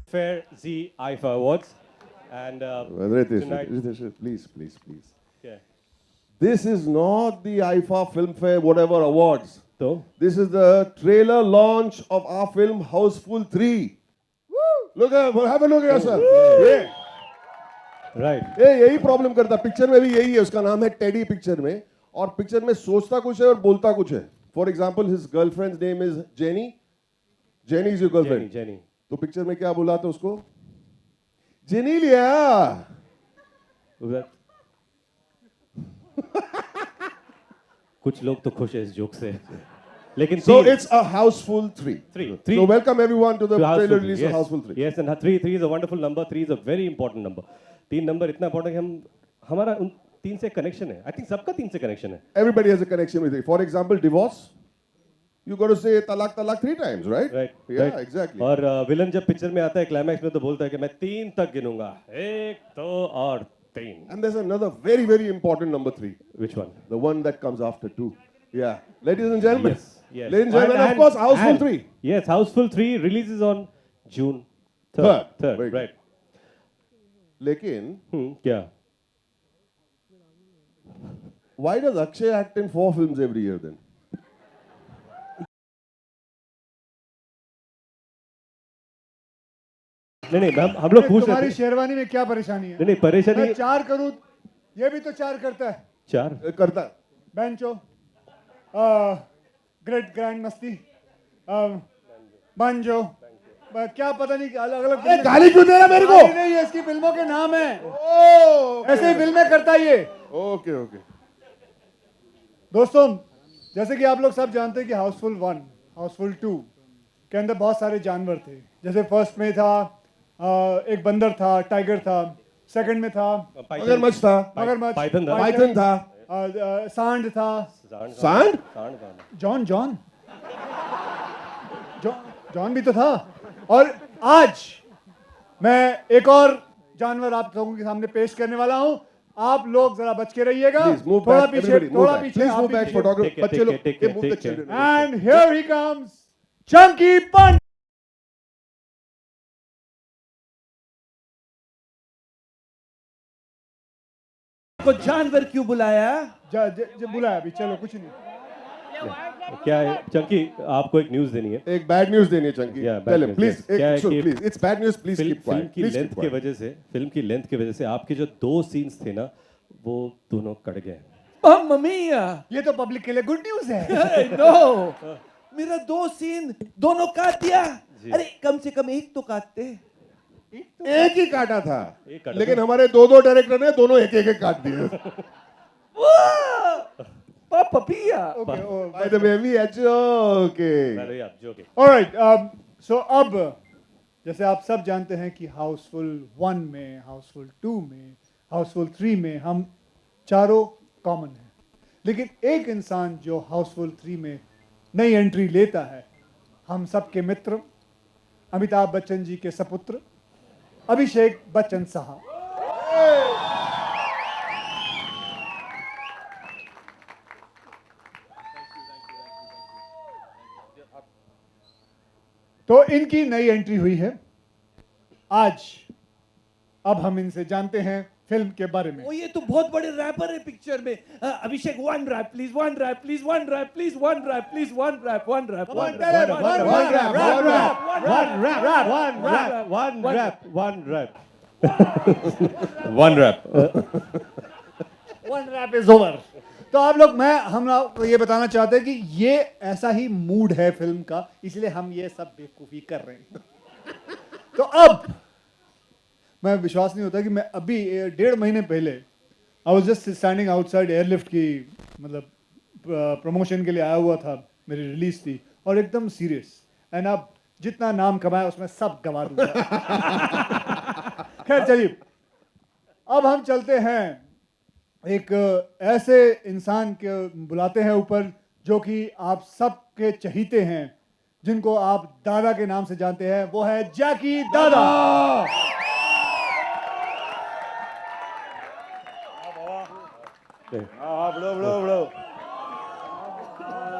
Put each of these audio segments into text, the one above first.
Fair Z IFA Awards. And tonight, please. yeah. This is not the IFA Filmfare whatever awards. So, This is the trailer launch of our film Houseful 3. Woo! Look at, have a look at yourself. Yeah. right. ये यही problem करता picture में भी यही है उसका नाम है टेडी पिक्चर में और पिक्चर में सोचता कुछ है और बोलता कुछ है for example his girlfriends name is jenny jenny is your girlfriend Jenny. तो पिक्चर में क्या बुलाते उसको जेनी लिया Was that- कुछ लोग तो खुश है इस जोक से लेकिन so तीन- it's a Houseful 3 Three. so welcome everyone to the to trailer Houseful release three, of yes. Houseful 3 Yes, and three is a wonderful number. 3 is a very important number. 3 number इतना important है कि हमारा उन 3 से connection है. I think सबका 3 से connection है. everybody has a connection with it for example divorce you got to say talak 3 times right Right. yeah right. exactly और विलन जब पिक्चर में आता है क्लाइमैक्स में तो बोलता है कि मैं 3 तक गिनूंगा 1 2 और 3. and there's another very important number 3 Which one? the one that comes after 2 yeah ladies and gentlemen Yes. ladies and gentlemen of course Houseful 3 Yes, Houseful 3 releases on June 3rd. Very good. Right. लेकिन क्या? why does Akshay act in 4 films every year then नहीं हम लोग पूछ रहे तुम्हारी थे. शेरवानी में क्या परेशानी है? नहीं परेशानी मैं 4 करूं, ये भी तो 4 करता है. 4 करता बेंचो, ग्रेट ग्रैंड मस्ती, बंजो, क्या पता नहीं अलग अलग. गाली क्यों दे रहा मेरे को नहीं ये इसकी फिल्मों के नाम है. ओके ऐसे ही फिल्में करता है ये. ओके दोस्तों, जैसे कि आप लोग सब जानते हैं कि हाउसफुल 1, हाउसफुल 2 के अंदर बहुत सारे जानवर थे. जैसे फर्स्ट में था एक बंदर था, टाइगर था. सेकंड में था मगरमच्छ था मगरमच्छ, पाइथन था सांड था. सांड जॉन जॉन भी तो था. और आज मैं एक और जानवर आप लोगों के सामने पेश करने वाला हूं. आप लोग जरा बच के रहिएगा. Please move थोड़ा back, पीछे, everybody, move थोड़ा back. पीछे. Please आप move भी back, पीछे. photographer. Take care, बच्चे लोग, take care, move take the care. children. And here he comes, Chunky Punch. को जानवर क्यों बुलाया? बुलाया अभी, चलो कुछ नहीं. क्या है चंकी आपको एक न्यूज़ देनी है. एक बैड न्यूज़ देनी है Chunky Yeah, bad tell him news, please yes. क्या है कि- please it's bad news please keep film quiet की please लेंथ keep की quiet वजह से आपके जो 2 सीन्स थे ना वो दोनों कट गए. मम्मा मिया! ये तो पब्लिक के लिए गुड न्यूज है. नो, मेरा 2 सीन दोनों काट दिया. अरे कम से कम एक तो काटते. एक ही काटा था एक काटा लेकिन हमारे 2 डायरेक्टर ने दोनों एक काट दिए पापा पिया. by the way we are joking अरे आप जोके. ऑलराइट, सो अब जैसे आप सब जानते हैं कि हाउसफुल 1 में, हाउसफुल 2 में, हाउसफुल 3 में हम चारों कॉमन हैं. लेकिन एक इंसान जो हाउसफुल 3 में नई एंट्री लेता है, हम सबके मित्र, अमिताभ बच्चन जी के सपुत्र अभिषेक बच्चन साहब. तो इनकी नई एंट्री हुई है आज. अब हम इनसे जानते हैं फिल्म के बारे में. ओ ये तो बहुत बड़े रैपर है पिक्चर में. Abhishek 1 rap please, 1 rap please, 1 rap please, 1 rap please, 1 rap, 1 rap, 1 rap, 1 rap is over. तो आप लोग, हम लोग ये बताना चाहते हैं कि ये ऐसा ही मूड है फिल्म का, इसलिए हम ये सब बेवकूफी कर रहे हैं. तो अब मैं विश्वास नहीं होता कि मैं अभी 1.5 महीने पहले I was just standing outside airlift की मतलब प्रमोशन के लिए आया हुआ था. मेरी रिलीज थी और एकदम सीरियस. एंड अब जितना नाम कमाया उसमें सब गवा दूंगा. खैर चलिए, अब हम चलते हैं एक ऐसे इंसान के बुलाते हैं ऊपर जो कि आप सबके चहीते हैं, जिनको आप दादा के नाम से जानते हैं. वो है जैकी दादा. बड़ो.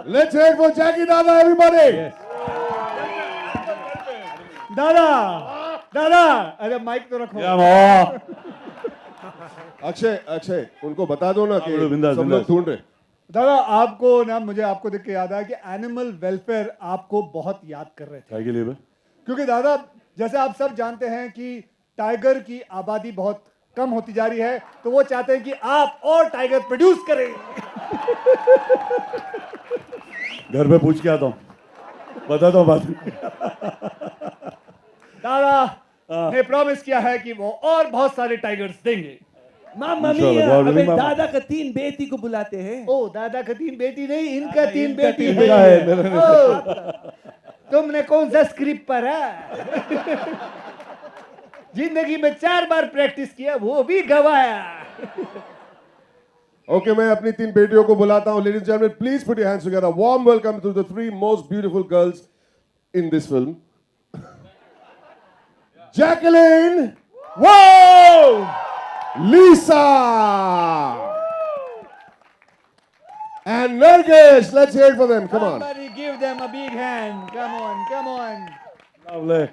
let's hear it for Jackie Dada everybody Yes. दादा दादा अरे माइक तो रखो। अक्षय उनको बता दो ना कि बोलो, बिंदास, सब लोग बिंदास। ढूंढ रहे। दादा आपको ना मुझे आपको देख के याद आया कि एनिमल वेलफेयर आपको बहुत याद कर रहे थे, काय के लिए बे? क्योंकि दादा जैसे आप सब जानते हैं कि टाइगर की आबादी बहुत कम होती जा रही है, तो वो चाहते हैं कि आप और टाइगर प्रोड्यूस करें। घर पे पूछ के आता हूँ, बताता हूँ बाद में। दादा ने प्रॉमिस किया है कि वो और बहुत सारे टाइगर्स देंगे। मामा इंशाल्लाह, मिया, God willing, अबे मामा। दादा का 3 बेटी को बुलाते हैं। ओ दादा का 3 बेटी नहीं, इनका 3 इनका बेटी 3 है। बेटा है, मेरा ओ, तुमने कौन सा स्क्रिप्ट पढ़ा? जिंदगी में 4 बार प्रैक्टिस किया, वो भी गवाया। ओके, मैं अपनी 3 बेटियों को बुलाता हूं। Ladies and gentleman, please put your hands together. Warm welcome to the 3 most beautiful girls in this film. Jacqueline, वो Lisa, and Nargis. Let's hear it for them. Come on. Somebody give them a big hand. Come on, come on. Lovely.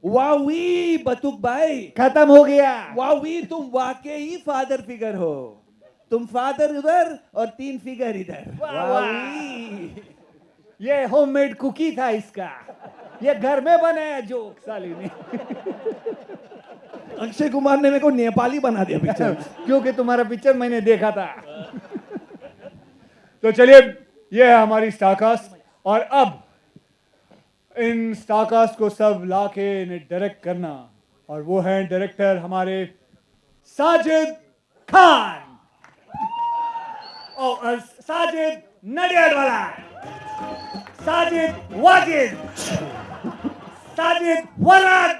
वावी बतुक भाई, खत्म हो गया। वावी तुम वाकई father figure हो। तुम father उधर और 3 फिगर इधर। वाह, वावी ये होममेड कुकी था इसका, ये घर में बनाया जोक साली ने। अक्षय कुमार ने मेरे को नेपाली बना दिया पिक्चर। क्योंकि तुम्हारा पिक्चर मैंने देखा था। तो चलिए, ये है हमारी स्टारकास्ट, और अब इन स्टारकास्ट को सब लाके इन्हें डायरेक्ट करना, और वो हैं डायरेक्टर हमारे साजिद खान। और साजिद नडियाड वाला, साजिद वाजिद, साजिद वराद।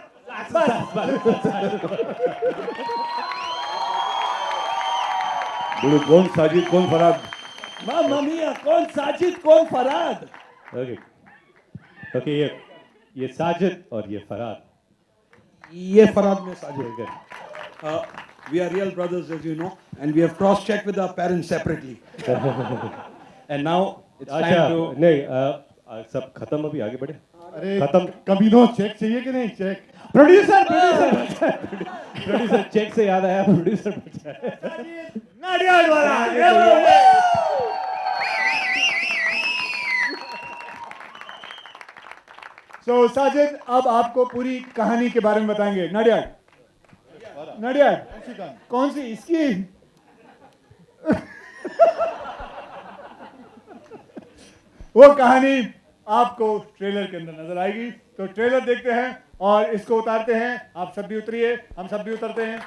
बोलो, कौन साजिद कौन फराद? मामा मिया, कौन साजिद कौन फराद? ओके ओके, ये साजिद और ये फराद। ये फराद में Sajid. Very good. We are real brothers, as you know, and we have cross-checked with our parents separately. And now it's अच्छा, time to. नहीं, सब खत्म, अभी आगे बढ़े। अरे खत्म। कभी नो चेक चाहिए कि नहीं? चेक प्रोड्यूसर प्रोड्यूसर चेक से याद आया, प्रोड्यूसर बचा है। नाडियाड वाला। सो साजिद, अब आपको पूरी कहानी के बारे में बताएंगे। नाडियाड, नाडियाड कौन सी इसकी? वो कहानी आपको ट्रेलर के अंदर नजर आएगी, तो ट्रेलर देखते हैं और इसको उतारते हैं। आप सब भी उतरिए, हम सब भी उतरते हैं।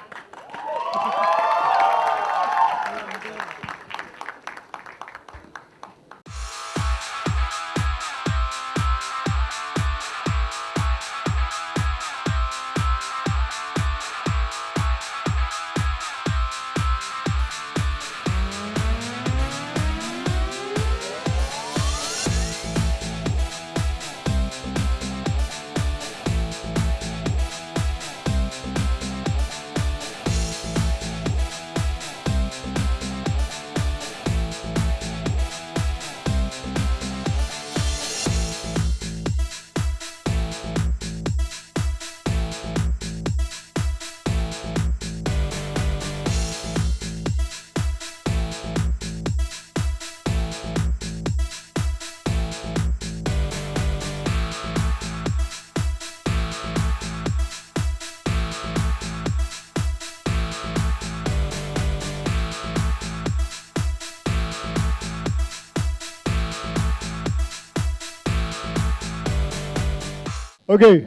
ओके,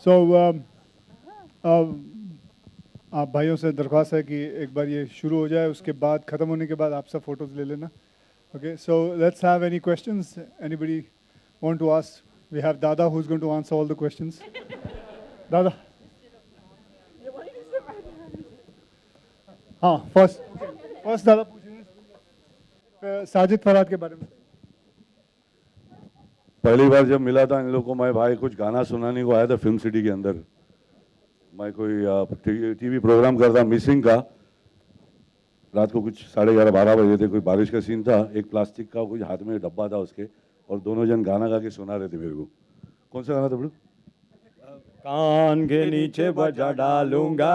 सो आप भाइयों से दरख्वास्त है कि एक बार ये शुरू हो जाए, उसके बाद ख़त्म होने के बाद आप सब फोटोज ले लेना। Okay, so let's have any questions? Anybody want to ask? We have Dada who is going to answer all the questions. Dada, हाँ, फर्स्ट दादा पूछेंगे साजिद फराद के बारे में। पहली बार जब मिला था इन लोगों को, मैं भाई कुछ गाना सुनाने को आया था फिल्म सिटी के अंदर। मैं कोई टीवी प्रोग्राम करता मिसिंग का, रात को कुछ 11:30-12 बजे थे, कोई बारिश का सीन था, एक प्लास्टिक का कुछ हाथ में डब्बा था उसके, और दोनों जन गाना गा के सुना रहे थे मेरे को। कौन सा गाना था बड़ू? कान के नीचे बजा डालूंगा।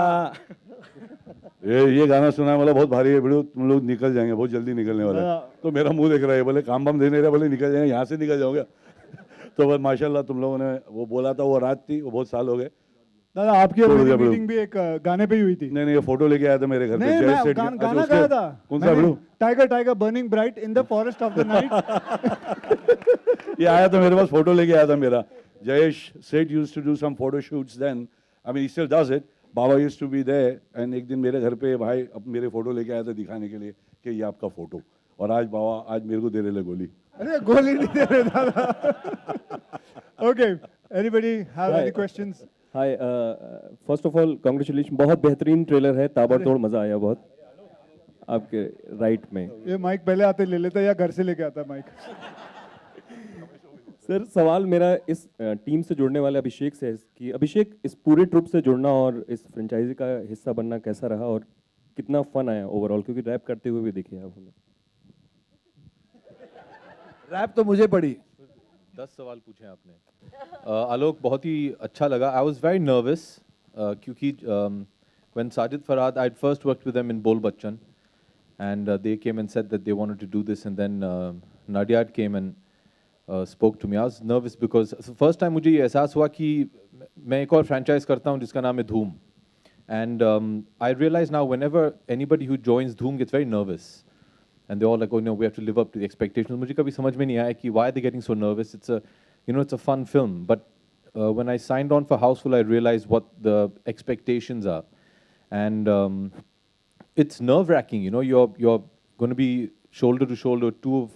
ये गाना सुना है, मतलब बहुत भारी है बड़ू, तुम लोग निकल जाएंगे, बहुत जल्दी निकलने वाले हैं। तो मेरा मुंह देख रहा है, बोले काम वाम दे नहीं रहा, बोले निकल जाएंगे, यहाँ से निकल जाओगे। तो बस माशाल्लाह तुम लोगों ने वो बोला था, वो रात थी, वो बहुत साल हो गए। दादा आपकी और मेरी मीटिंग भी एक गाने पे ही हुई थी। नहीं नहीं, ये फोटो लेके आया था मेरे घर पे। नहीं, जय मैं सेठ गाना अच्छा, गाया उसके- था। कौन सा बड़ू? Tiger tiger burning bright in the forest of the night. ये आया था मेरे पास, फोटो लेके आया था मेरा। Jayesh Seth used to do some photo shoots then, I mean he still does it. बाबा used to be there, and एक दिन मेरे घर पे भाई अब मेरे फोटो लेके आया था दिखाने के लिए कि ये आपका फोटो। और आज बाबा आज मेरे को दे रहे गोली। अरे गोली नहीं दे रहे दादा। Okay, anybody have any questions? Hi, first of all congratulation, बहुत बेहतरीन ट्रेलर है, ताबड़तोड़ मजा आया बहुत आपके राइट में। ये माइक पहले आते ले लेता या घर से लेके आता माइक? सर सवाल मेरा इस टीम से जुड़ने वाले अभिषेक से है कि अभिषेक, इस पूरे ट्रुप से जुड़ना और इस फ्रेंचाइजी का हिस्सा बनना कैसा रहा और कितना फन आया ओवरऑल, क्योंकि रैप करते हुए भी देखे आप हमें। रैप तो मुझे पड़ी। 10 सवाल पूछे आपने। आलोक, बहुत ही अच्छा लगा। आई वॉज वेरी नर्वस क्योंकि when Sajid Farhad, I'd first worked with them in Bol Bachchan, and they came and said that they wanted to do this, and then Nadiad came and spoke to me. I was nervous because first time मुझे ये एहसास हुआ कि मैं एक और franchise करता हूँ जिसका नाम है धूम, and I realize now whenever anybody who joins Dhoom gets very nervous. And they're all like, oh no, we have to live up to the expectations. मुझे कभी समझ में नहीं आया कि why are they getting so nervous? It's a fun film. But when I signed on for Houseful, I realized what the expectations are, and it's nerve-wracking. You're going to be shoulder to shoulder two of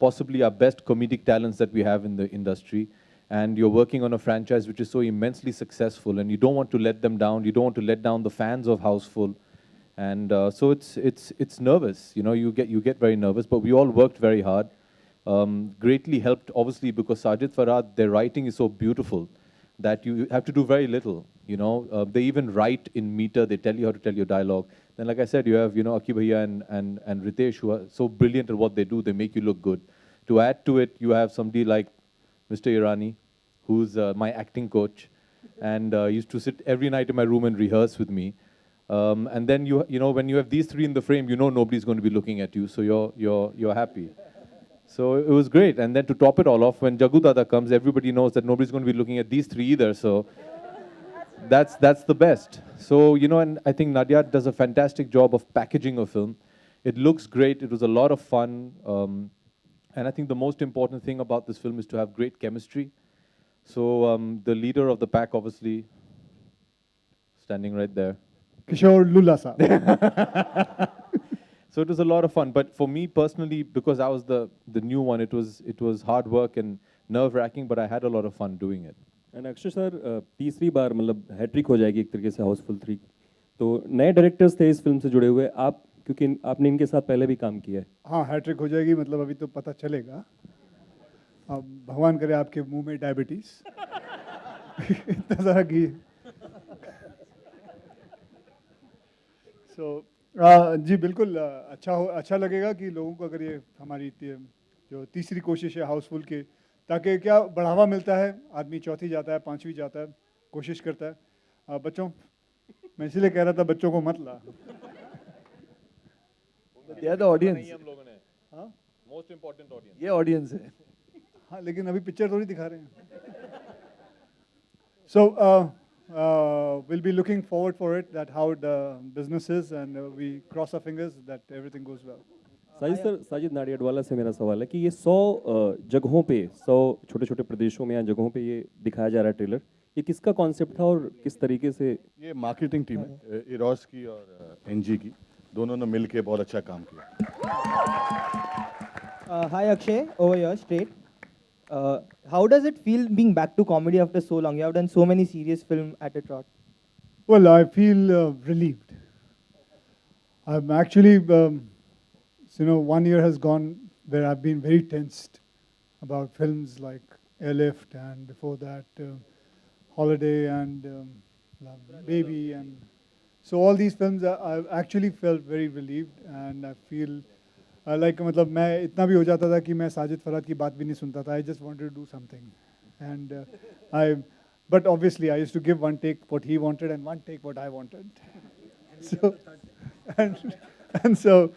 possibly our best comedic talents that we have in the industry, and you're working on a franchise which is so immensely successful, and you don't want to let them down. You don't want to let down the fans of Houseful. And so it's nervous, you get very nervous, but we all worked very hard. Greatly helped, obviously, because Sajid Farhad, their writing is so beautiful that you have to do very little. They even write in meter. They tell you how to tell your dialogue. Then, like I said, you have Aki Bhaiya and Ritesh, who are so brilliant at what they do. They make you look good. To add to it, you have somebody like Mr. Irani, who's my acting coach, and used to sit every night in my room and rehearse with me. And then when you have these three in the frame, nobody's going to be looking at you, so you're happy. So it was great. And then to top it all off, when Jagu Dada comes, everybody knows that nobody's going to be looking at these three either. So that's the best. So and I think Nadia does a fantastic job of packaging a film. It looks great. It was a lot of fun. And I think the most important thing about this film is to have great chemistry. So the leader of the pack, obviously, standing right there. Kishore Lulla sir. So it was a lot of fun. But for me personally, because I was the new one, it was hard work and nerve-wracking, but I had a lot of fun doing it. And Akshay sir, तीसरी बार मतलब hat trick हो जाएगी एक तरीके से हाउसफुल 3। तो नए directors थे इस फिल्म से जुड़े हुए आप, क्योंकि आपने इनके साथ पहले भी काम किया है। हाँ, हैट्रिक हो जाएगी मतलब अभी तो पता चलेगा। अब भगवान करे आपके मुंह में डायबिटीज इतना सारा घी। जी बिल्कुल, अच्छा लगेगा कि लोगों को अगर ये हमारी जो तीसरी कोशिश है हाउसफुल की, ताकि क्या बढ़ावा मिलता है, आदमी चौथी जाता है, पांचवी जाता है, कोशिश करता है। बच्चों, मैं इसलिए कह रहा था बच्चों को मत ला। They are the audience. हाँ, Most important audience. ये ऑडियंस है। हाँ, लेकिन अभी पिक्चर थोड़ी दिखा रहे हैं। So we'll be looking forward for it, that how the business is, and we cross our fingers that everything goes well. Sajid sir, Sajid Nadiadwala से मेरा सवाल है कि ये 100 जगहों पे, 100 छोटे छोटे प्रदेशों में या जगहों पे ये दिखाया जा रहा है ट्रेलर, ये किसका कॉन्सेप्ट था और किस तरीके से? ये मार्केटिंग टीम है, इरोस की और एनजी की, दोनों ने मिलके बहुत अच्छा काम किया। Hi Akshay, over here, straight. How does it feel being back to comedy after so long? You have done so many serious films at a trot. Well, I feel relieved. I'm actually, 1 year has gone where I've been very tensed about films like Airlift, and before that, Holiday and Baby, and so all these films, I've actually felt very relieved, and I feel like, मतलब मैं इतना भी हो जाता था कि मैं साजिद फरहाद की बात भी नहीं सुनता था. I just wanted to do something. and but obviously I used to give one take what he wanted and one take what I wanted. So, and so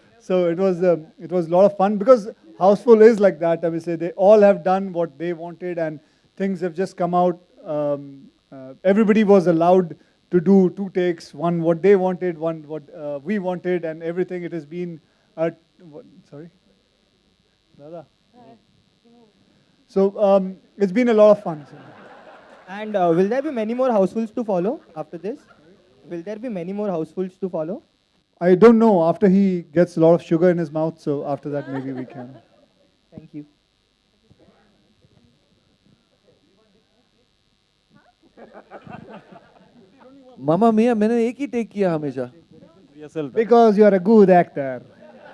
it was a lot of fun because Houseful is like that. I would say they all have done what they wanted, and things have just come out. Everybody was allowed to do 2 takes, one what they wanted, one what we wanted, and everything. It has been sorry, Dada. So it's been a lot of fun. So. And will there be many more housefuls to follow after this? Will there be many more housefuls to follow? I don't know. After he gets a lot of sugar in his mouth, so after that maybe we can. Thank you. मामा मियाँ मैंने एक ही take किया हमेशा. Because you are a good actor.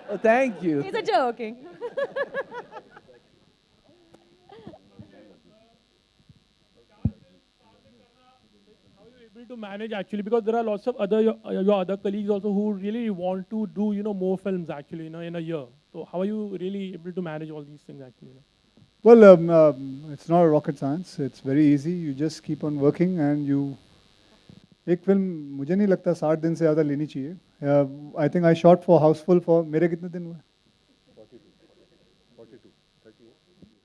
Oh, thank you. He's a joking. Able to manage actually, because there are lots of your other colleagues also who really want to do more films actually in a year. So how are you really able to manage all these things actually? Well, it's not rocket science. It's very easy. You just keep on working and you. एक film मुझे नहीं लगता 60 दिन से ज़्यादा लेनी चाहिए. I think I shot for Houseful for मेरे कितने दिन हुए?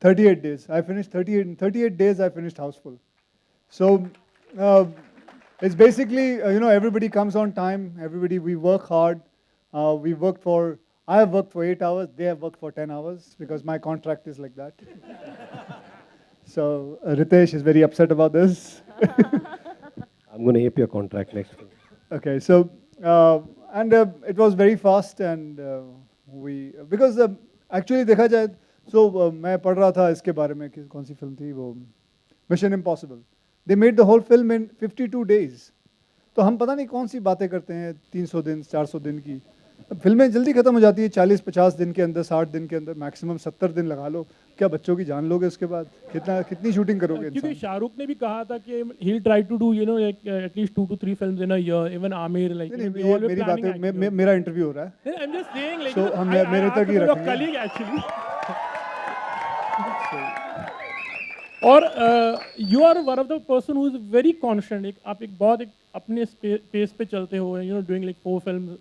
38 days. I finished 38 days. I finished Houseful. So it's basically everybody comes on time. Everybody, we work hard. I have worked for 8 hours. They have worked for 10 hours because my contract is like that. So Ritesh is very upset about this. I'm going to ape your contract next week. Okay, so and it was very fast, and we because actually देखा जाए so मैं पढ़ रहा था इसके बारे में कि कौन सी फिल्म थी वो Mission Impossible. They made the whole film in 52 days. तो हम पता नहीं कौन सी बातें करते हैं 300 दिन 400 दिन की. फिल्में जल्दी खत्म हो जाती है 40-50 दिन के अंदर, 60 दिन के अंदर, मैक्सिमम 70 दिन लगा लो. क्या बच्चों की जान लोगे उसके बाद? कितनी शूटिंग करोगे? क्योंकि शाहरुख ने भी कहा था कि he'll try to do at least 2 to 3 films in a year. Even Amir like. मेरी बात है, मेरा इंटरव्यू हो रहा है. I'm just saying like. So हम मेरे तक ही रखेंगे. Colleague actually. और you are one of the person who is very constant. आप एक बहुत अपने pace पे चलते हो. Doing like 4 films.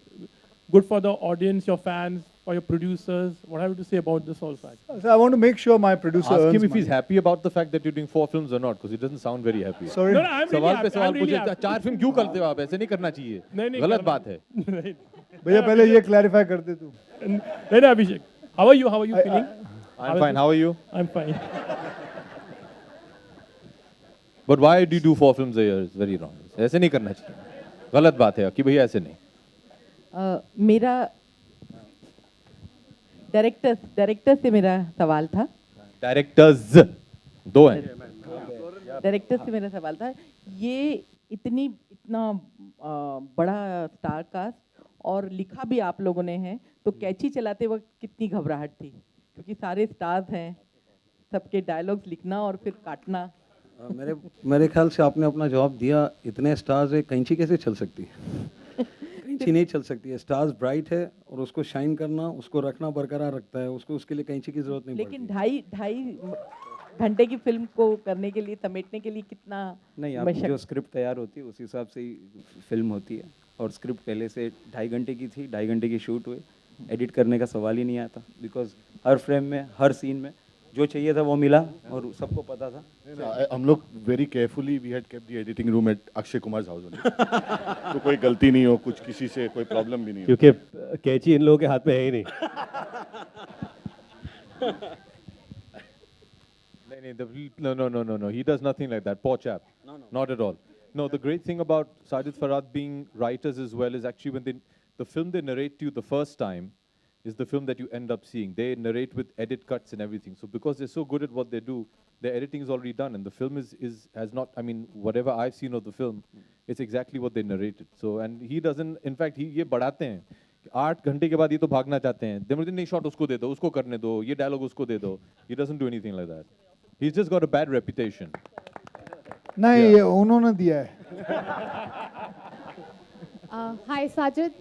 Good for the audience, your fans, for your producers. What have you to say about this whole fact? So I want to make sure my producer Ask earns him if money. he's happy about the fact that you're doing 4 films or not, because he doesn't sound very happy. Sorry. No, I'm really सवाल पे happy. सवाल I'm really पूछे happy. 4 film क्यों करते हो आप? ऐसे नहीं करना चाहिए. नहीं गलत बात है. भैया पहले ये clarify कर दे तू. नहीं Abhishek. How are you? How are you feeling? I'm fine. How are you? I'm fine. But why do you do 4 films a year? It's very wrong. ऐसे नहीं करना चाहिए. गलत बात है कि भैया ऐसे नहीं. मेरा डायरेक्टर से मेरा सवाल था. डायरेक्टर्स 2 हैं. डायरेक्टर से मेरा सवाल था. ये इतना बड़ा स्टार कास्ट और लिखा भी आप लोगों ने है, तो कैची चलाते वक्त कितनी घबराहट थी? क्योंकि सारे स्टार्स हैं, सबके डायलॉग्स लिखना और फिर काटना. मेरे ख्याल से आपने अपना जवाब दिया. इतने स्टार्स है, कैंची कैसे चल सकती है? कैंची नहीं चल सकती है. स्टार्स ब्राइट है और उसको शाइन करना, उसको रखना बरकरार रखता है. उसके लिए कैंची की जरूरत नहीं लेकिन पड़ती. ढाई घंटे की फिल्म को करने के लिए, समेटने के लिए कितना नहीं, आपकी जो स्क्रिप्ट तैयार होती है उस हिसाब से ही फिल्म होती है. और स्क्रिप्ट पहले से 2.5 घंटे की थी, 2.5 घंटे की शूट हुई. एडिट करने का सवाल ही नहीं आता, बिकॉज हर फ्रेम में, हर सीन में जो चाहिए था वो मिला और सबको पता था. हम लोग very carefully we had kept the editing room at Akshay Kumar house only. तो कोई गलती नहीं हो, कुछ किसी से कोई प्रॉब्लम भी नहीं हो. क्योंकि कैची इन लोगों के हाथ में है ही नहीं. No. He does nothing like that. Poor chap. No. Not at all. No, the great thing about Sajid Farhad being writers as well is actually when the film they narrate to you the first time is the film that you end up seeing. They narrate with edit cuts and everything. So because they're so good at what they do, their editing is already done, and the film has not. I mean, whatever I've seen of the film, it's exactly what they narrated. So and he doesn't. In fact, ये बढ़ाते हैं. 8 घंटे के बाद ये तो भागना चाहते हैं. They नहीं शॉट उसको दे दो, उसको करने दो, ये डायलॉग उसको दे दो. He doesn't do anything like that. He's just got a bad reputation. नहीं, ये उन्होंने दिया है. Hi Sajid.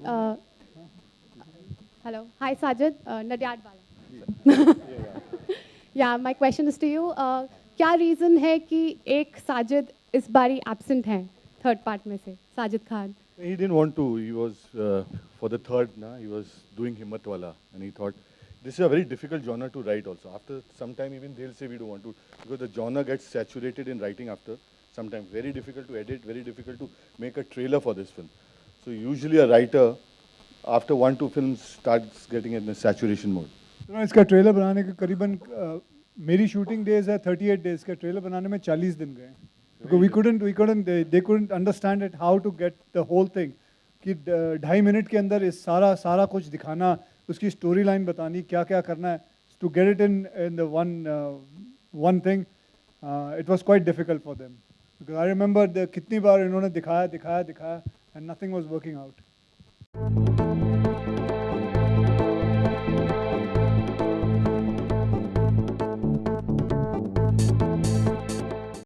Hello. Hi Sajid. Nadyad Bala. Yeah, my question is to you. क्या रीज़न है कि एक साजिद इस बारी एब्सेंट हैं थर्ड पार्ट में से, Sajid Khan? He didn't want to. He was for the third. He was doing Himmatwala, and he thought this is a very difficult genre to write. Also, after some time, even they'll say we don't want to because the genre gets saturated in writing after some time. Very difficult to edit. Very difficult to make a trailer for this film. So usually a writer, after 1-2 films, starts getting in a saturation mode. इसका trailer बनाने के करीबन मेरी shooting days है 38 days का, trailer बनाने में 40 दिन गए. Because they couldn't understand it, how to get the whole thing. कि 2.5 मिनट के अंदर इस सारा कुछ दिखाना, उसकी स्टोरी लाइन बतानी, क्या क्या करना है, to get it in the one thing, it was quite difficult for them. Because I remember कितनी बार इन्होंने दिखाया and nothing was working out.